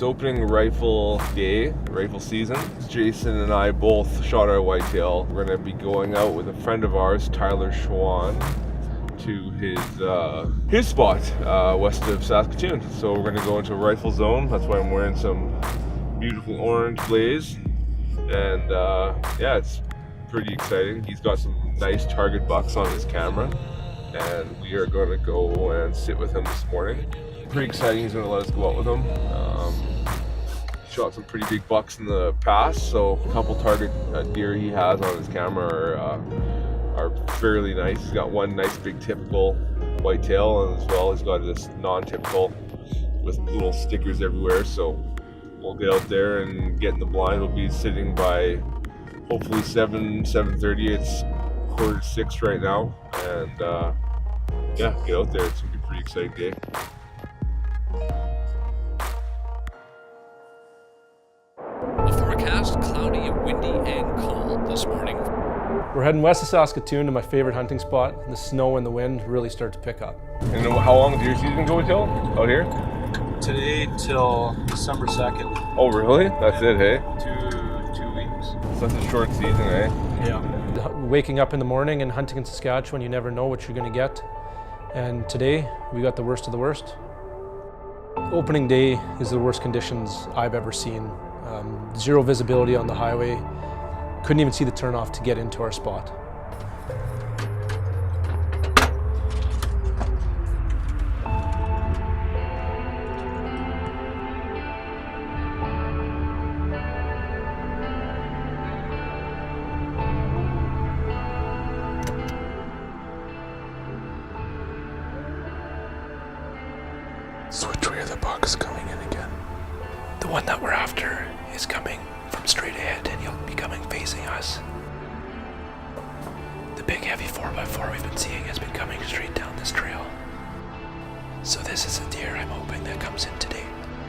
opening rifle day, rifle season. Jason and I both shot our whitetail. We're gonna be going out with a friend of ours, Tyler Schwan, to his spot west of Saskatoon. So we're gonna go into a rifle zone. That's why I'm wearing some beautiful orange blaze. And yeah, it's pretty exciting. He's got some nice target bucks on his camera, and we are gonna go and sit with him this morning. Pretty exciting. He's gonna let us go out with him. Shot some pretty big bucks in the past, so a couple target deer he has on his camera are fairly nice. He's got one nice big typical whitetail, and as well he's got this non-typical with little stickers everywhere. So we'll get out there and get in the blind. We'll be sitting by hopefully 7:30. It's 5:45 right now, and yeah, get out there. It's gonna be a pretty exciting day. The forecast, cloudy, windy, and cold this morning. We're heading west of Saskatoon to my favorite hunting spot. The snow and the wind really start to pick up. And how long does your season go till out here? Today till December 2nd. Oh really? That's it, hey? Two weeks. Such a short season, eh? Yeah. Waking up in the morning and hunting in Saskatchewan, you never know what you're going to get. And today, we got the worst of the worst. Opening day is the worst conditions I've ever seen. Zero visibility on the highway. Couldn't even see the turnoff to get into our spot. So which way are the bucks coming in again? The one that we're after is coming from straight ahead, and he'll be coming facing us. The big heavy 4x4 we've been seeing has been coming straight down this trail. So this is a deer I'm hoping that comes in today.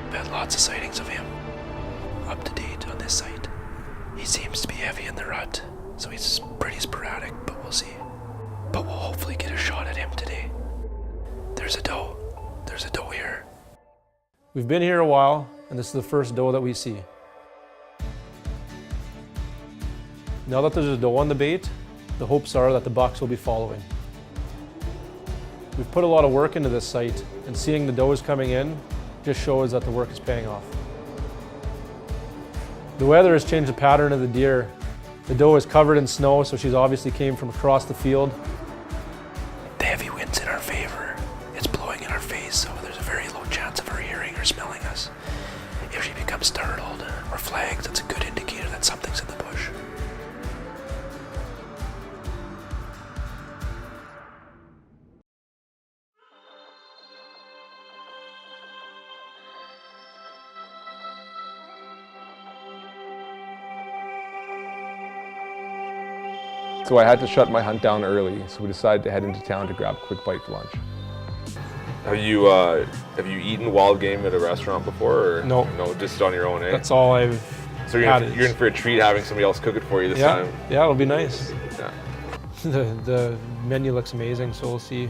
We've had lots of sightings of him up to date on this site. He seems to be heavy in the rut, so he's pretty sporadic, but we'll see. But we'll hopefully get a shot at him today. There's a doe. There's a doe here. We've been here a while, and this is the first doe that we see. Now that there's a doe on the bait, the hopes are that the bucks will be following. We've put a lot of work into this site, and seeing the does coming in just shows that the work is paying off. The weather has changed the pattern of the deer. The doe is covered in snow, so she's obviously came from across the field. The heavy wind's in our favor. It's blowing in our face, so there's a very low chance of her hearing or smelling us. If she becomes startled or flags, that's a good indicator that something's in the bush. So I had to shut my hunt down early, so we decided to head into town to grab a quick bite for lunch. Have you eaten wild game at a restaurant before, or No. No, just on your own, eh? That's all I've So you're in for a treat having somebody else cook it for you this time. Yeah, it'll be nice. Yeah. The menu looks amazing, so we'll see.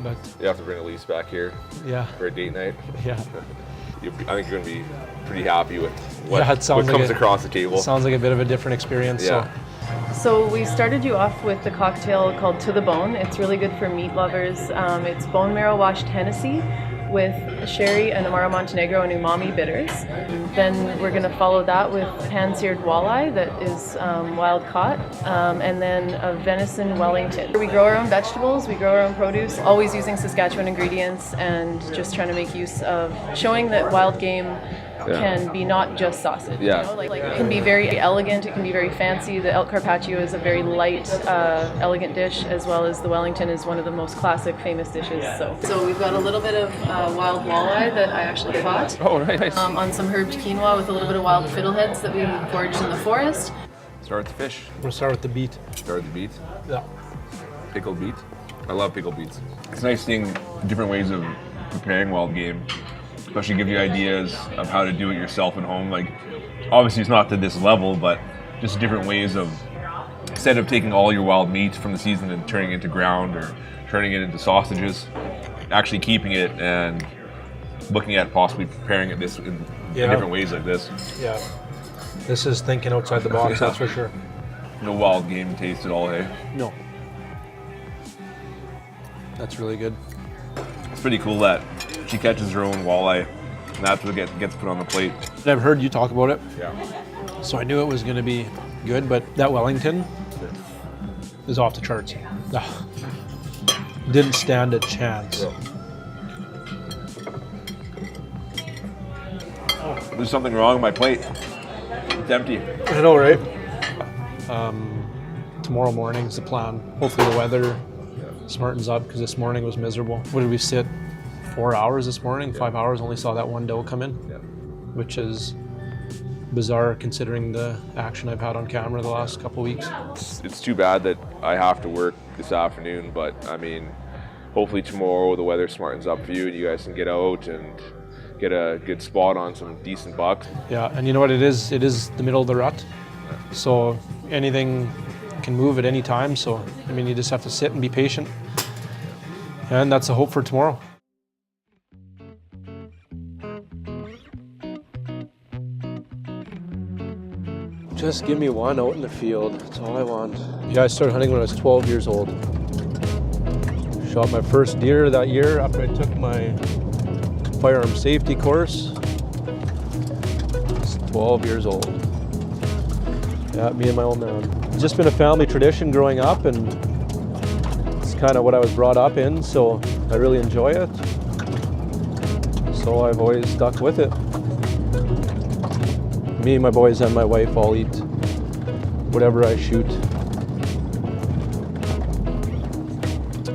But You have to bring Elise back here yeah, for a date night. yeah. I think you're gonna be pretty happy with what, Yeah, it sounds what like comes across the table. Sounds like a bit of a different experience. Yeah. So we started you off with the cocktail called To the Bone. It's really good for meat lovers. It's bone marrow washed Hennessy with sherry and Amaro Montenegro and umami bitters. Then we're going to follow that with pan-seared walleye that is wild caught, and then a venison Wellington. We grow our own vegetables, we grow our own produce, always using Saskatchewan ingredients and just trying to make use of showing that wild game can be not just sausage. Yeah. You know? Like it can be very elegant, it can be very fancy. The elk carpaccio is a very light, elegant dish, as well as the Wellington is one of the most classic, famous dishes. So we've got a little bit of wild walleye that I actually caught. Oh, nice. On some herbed quinoa with a little bit of wild fiddleheads that we foraged in the forest. Start with the fish. We'll start with the beet. Start with the beet. Yeah. Pickled beet. I love pickled beets. It's nice seeing different ways of preparing wild game. Especially give you ideas of how to do it yourself at home. Like, obviously it's not to this level, but just different ways of, instead of taking all your wild meat from the season and turning it into ground or turning it into sausages, actually keeping it and looking at possibly preparing it in in different ways like this. Yeah. This is thinking outside the box, that's for sure. No wild game taste at all, hey? No. That's really good. It's pretty cool that she catches her own walleye, and that's what gets put on the plate. I've heard you talk about it, Yeah. so I knew it was going to be good, but that Wellington is off the charts. Ugh. Didn't stand a chance. There's something wrong with my plate. It's empty. I know, right? Tomorrow morning's the plan. Hopefully the weather smartens up, because this morning was miserable. What did we sit? 4 hours this morning? 5 hours, only saw that one doe come in, which is bizarre considering the action I've had on camera the last couple weeks. It's too bad that I have to work this afternoon, but I mean, hopefully tomorrow the weather smartens up for you and you guys can get out and get a good spot on some decent bucks. Yeah, and you know what it is? It is the middle of the rut, so anything can move at any time. So, I mean, you just have to sit and be patient, and that's the hope for tomorrow. Just give me one out in the field. That's all I want. Yeah, I started hunting when I was 12 years old. Shot my first deer that year after I took my firearm safety course. I was 12 years old. Yeah, me and my old man. It's just been a family tradition growing up, and it's kind of what I was brought up in, so I really enjoy it. So I've always stuck with it. Me, my boys, and my wife all eat whatever I shoot.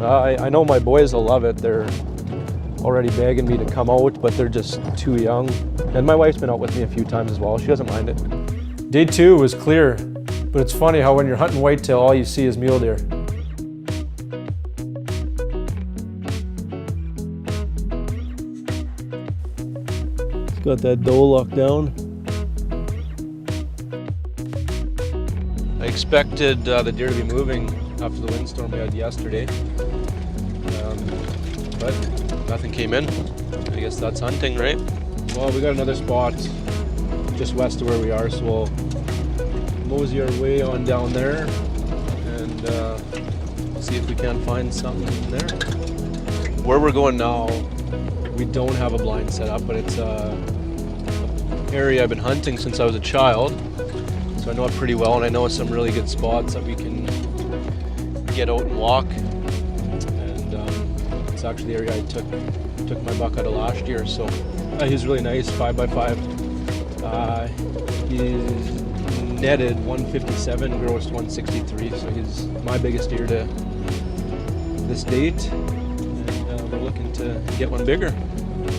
I know my boys will love it. They're already begging me to come out, but they're just too young. And my wife's been out with me a few times as well. She doesn't mind it. Day 2 was clear, but it's funny how when you're hunting whitetail, all you see is mule deer. It's got that doe locked down. I expected the deer to be moving after the windstorm we had yesterday, but nothing came in. I guess that's hunting, right? Well, we got another spot just west of where we are, so we'll mosey our way on down there and see if we can find something there. Where we're going now, we don't have a blind set up, but it's an area I've been hunting since I was a child. So I know it pretty well, and I know some really good spots that we can get out and walk. And it's actually the area I took my buck out of last year. So he's really nice, 5x5. He's netted 157, grossed 163. So he's my biggest deer to this date, and we're looking to get one bigger.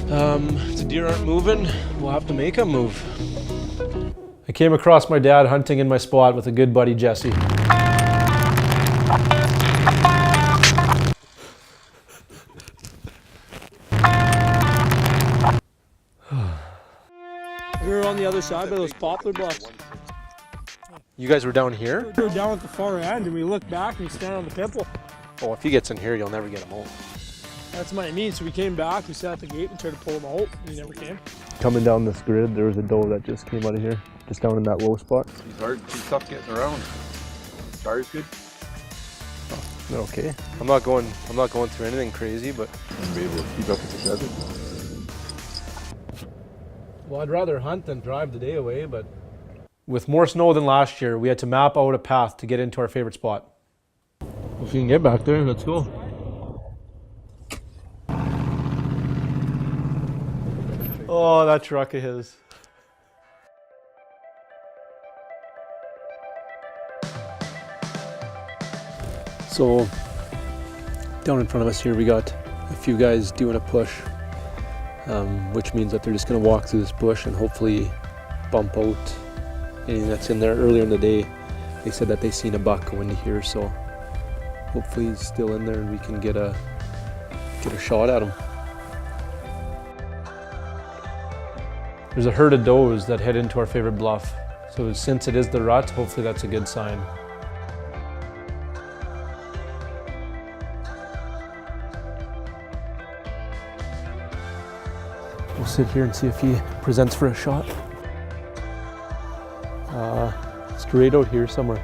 If the deer aren't moving, we'll have to make them move. I came across my dad hunting in my spot with a good buddy, Jesse. We were on the other side by those poplar blocks. You guys were down here? We were down at the far end and we looked back and we stand on the pimple. Oh, if he gets in here, you'll never get him out. That's what I mean. So we came back, we sat at the gate and tried to pull him out, and he never came. Coming down this grid, there was a doe that just came out of here, just down in that low spot. He's hard, he's tough getting around. Fire's good. They're okay. I'm not going through anything crazy, but Be able to keep up with the pheasant. well, I'd rather hunt than drive the day away, but with more snow than last year, we had to map out a path to get into our favorite spot. If you can get back there, let's go. Oh, that truck of his. So, down in front of us here, we got a few guys doing a push, which means that they're just going to walk through this bush and hopefully bump out anything that's in there. Earlier in the day, they said that they seen a buck go into here, so hopefully he's still in there and we can get a shot at him. There's a herd of does that head into our favorite bluff. So since it is the rut, hopefully that's a good sign. We'll sit here and see if he presents for a shot. Straight out here somewhere.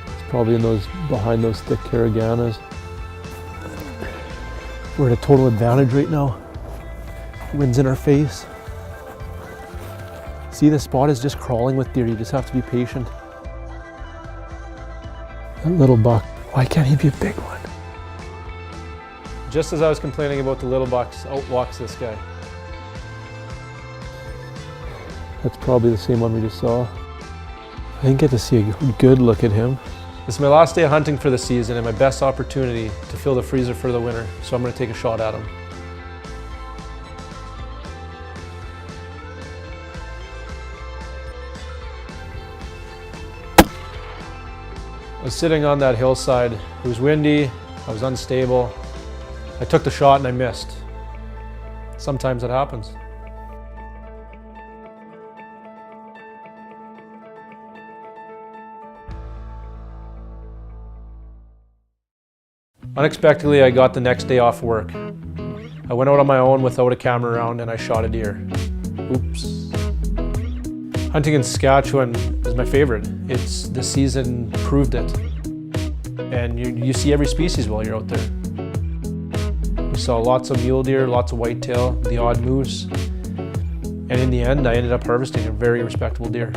It's probably in those, behind those thick caraganas. We're at a total advantage right now. Wind's in our face. See, the spot is just crawling with deer. You just have to be patient. That little buck, why can't he be a big one? Just as I was complaining about the little bucks, out walks this guy. That's probably the same one we just saw. I didn't get to see a good look at him. This is my last day of hunting for the season and my best opportunity to fill the freezer for the winter, so I'm going to take a shot at him. I was sitting on that hillside. It was windy, I was unstable. I took the shot and I missed. Sometimes it happens. Unexpectedly, I got the next day off work. I went out on my own without a camera around and I shot a deer. Oops. Hunting in Saskatchewan is my favorite. The season proved it. And you see every species while you're out there. We saw lots of mule deer, lots of whitetail, the odd moose. And in the end, I ended up harvesting a very respectable deer.